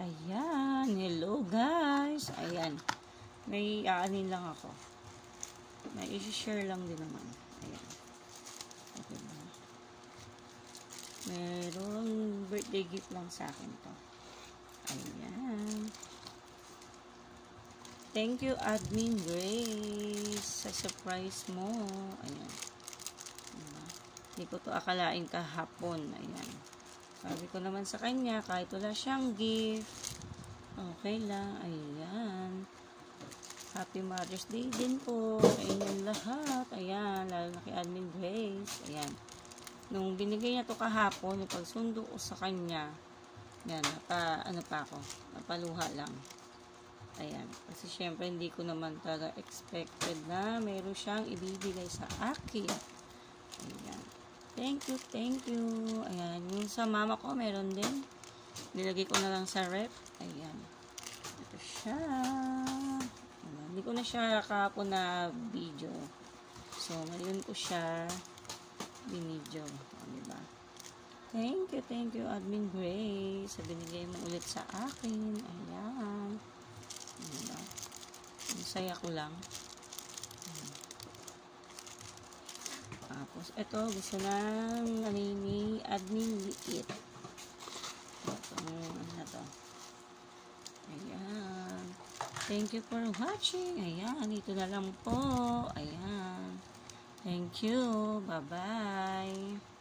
Ayan, hello guys. Ayan, may aanin lang ako. May i-share lang din naman. Ayan. Okay ba? Merong birthday gift lang sa akin to. Ayan. Thank you, Admin Grace, sa surprise mo. Ayan. Hindi ko to akalain kahapon. Ayan. Sabi ko naman sa kanya, kahit wala siyang gift, okay lang. Ayan. Happy Mother's Day din po sa inyong lahat. Ayan, lalo na kay Admin Grace. Ayan. Nung binigay niya to kahapon, yung pagsundo ko sa kanya, yan, napaluha lang. Ayan. Kasi syempre, hindi ko naman talaga expected na meron siyang ibibigay sa akin. Ayan. Thank you, thank you. Ayan. Yung sa mama ko, meron din. Nilagay ko na lang sa rep. Ayan. Ito siya. Ayan. Hindi ko na siya kahapon na video. So, ngayon ko siya binidyo. Diba? Thank you, Admin Grace. Sa binigay mo ulit sa akin. Ayan. Diba? Masaya ko lang. Tapos, ito, gusto ng ni Admin Liit. Ito, ano to. Ayan. Thank you for watching. Ayan, ito na lang po. Ayan. Thank you. Bye-bye.